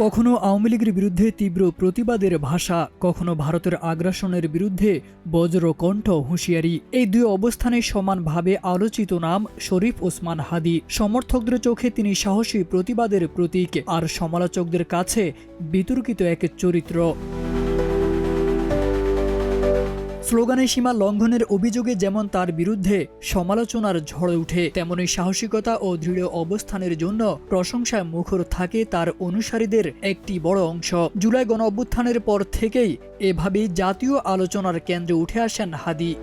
কখনো আওয়ামী লীগের বিরুদ্ধে তীব্র প্রতিবাদের ভাষা, কখনো ভারতের আগ্রাসনের বিরুদ্ধে বজ্র কণ্ঠ হুঁশিয়ারি। এই দুই অবস্থানে সমানভাবে আলোচিত নাম শরীফ ওসমান হাদী। সমর্থকদের চোখে তিনি সাহসী প্রতিবাদের প্রতীক, আর সমালোচকদের কাছে বিতর্কিত এক চরিত্র। স্লোগানে সীমা লঙ্ঘনের অভিযোগে যেমন তার বিরুদ্ধে সমালোচনার ঝড় উঠে, তেমনি সাহসিকতা ও দৃঢ় অবস্থানের জন্য প্রশংসায় মুখর থাকে তার অনুসারীদের একটি বড় অংশ। জুলাই গণঅভ্যুত্থানের পর থেকেই এভাবেই জাতীয় আলোচনার কেন্দ্রে উঠে আসেন হাদী।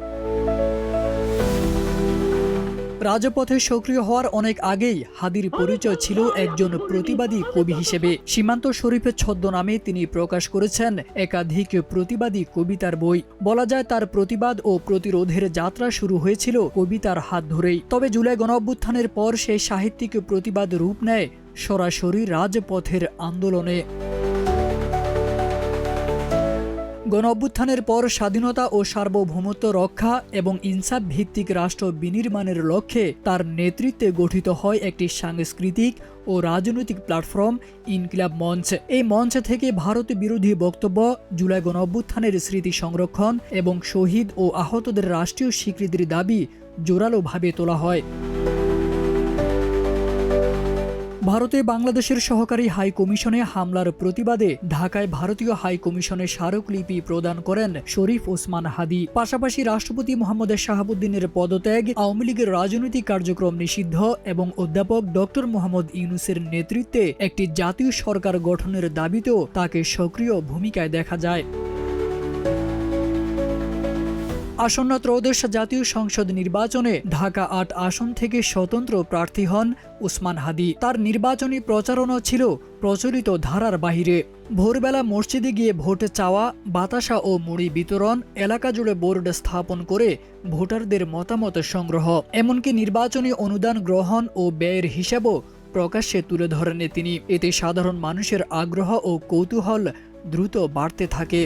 রাজপথে সক্রিয় হওয়ার অনেক আগেই হাদীর পরিচয় ছিল একজন প্রতিবাদী কবি হিসেবে। সীমান্ত শরীফের ছদ্মনামে তিনি প্রকাশ করেছেন একাধিক প্রতিবাদী কবিতার বই। বলা যায় তার প্রতিবাদ ও প্রতিরোধের যাত্রা শুরু হয়েছিল কবিতার হাত ধরেই। তবে জুলাই গণঅভ্যুত্থানের পর সেই সাহিত্যিক প্রতিবাদ রূপ নেয় সরাসরি রাজপথের আন্দোলনে। গণঅভ্যুত্থানের পর স্বাধীনতা ও সার্বভৌমত্ব রক্ষা এবং ইনসাফ ভিত্তিক রাষ্ট্র বিনির্মাণের লক্ষ্যে তার নেতৃত্বে গঠিত হয় একটি সাংস্কৃতিক ও রাজনৈতিক প্ল্যাটফর্ম ইনকিলাব মঞ্চ। এই মঞ্চ থেকে ভারত বিরোধী বক্তব্য, জুলাই গণঅভ্যুত্থানের স্মৃতি সংরক্ষণ এবং শহীদ ও আহতদের রাষ্ট্রীয় স্বীকৃতির দাবি জোরালোভাবে তোলা হয়। ভারতে বাংলাদেশের সহকারী হাই কমিশনে হামলার প্রতিবাদে ঢাকায় ভারতীয় হাই কমিশনে স্মারকলিপি প্রদান করেন শরীফ ওসমান হাদী। পাশাপাশি রাষ্ট্রপতি মোহাম্মদ শাহাবুদ্দিনের পদত্যাগ, আওয়ামী লীগের রাজনৈতিক কার্যক্রম নিষিদ্ধ এবং অধ্যাপক ডক্টর মোহাম্মদ ইউনূসের নেতৃত্বে একটি জাতীয় সরকার গঠনের দাবিতেও তাকে সক্রিয় ভূমিকায় দেখা যায়। আসন্ন ত্রয়োদশ জাতীয় সংসদ নির্বাচনে ঢাকা ৮ আসন থেকে স্বতন্ত্র প্রার্থী হন ওসমান হাদী। তার নির্বাচনী প্রচারণা ছিল প্রচলিত ধারার বাহিরে। ভোরবেলা মসজিদে গিয়ে ভোট চাওয়া, বাতাসা ও মুড়ি বিতরণ, এলাকা জুড়ে বোর্ড স্থাপন করে ভোটারদের মতামত সংগ্রহ, এমনকি নির্বাচনী অনুদান গ্রহণ ও ব্যয়ের হিসাবও প্রকাশ্যে তুলে ধরেন তিনি। এতে সাধারণ মানুষের আগ্রহ ও কৌতূহল দ্রুত বাড়তে থাকে।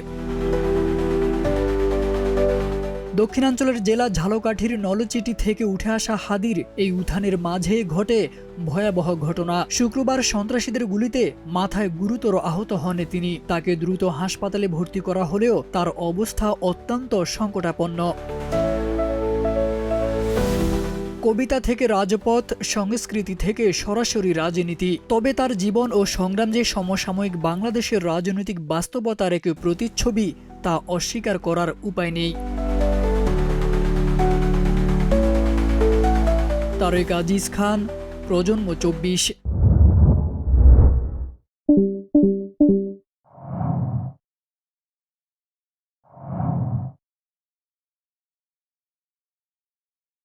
দক্ষিণাঞ্চলের জেলা ঝালকাঠির নলচিটি থেকে উঠে আসা হাদীর এই উত্থানের মাঝে ঘটে ভয়াবহ ঘটনা। শুক্রবার সন্ত্রাসীদের গুলিতে মাথায় গুরুতর আহত হন তিনি। তাকে দ্রুত হাসপাতালে ভর্তি করা হলেও তার অবস্থা অত্যন্ত সংকটাপন্ন। কবিতা থেকে রাজপথ, সংস্কৃতি থেকে সরাসরি রাজনীতি। তবে তার জীবন ও সংগ্রাম যে সমসাময়িক বাংলাদেশের রাজনৈতিক বাস্তবতার এক প্রতিচ্ছবি, তা অস্বীকার করার উপায় নেই। তারেক আজিজ খান, প্রজন্ম ২৪।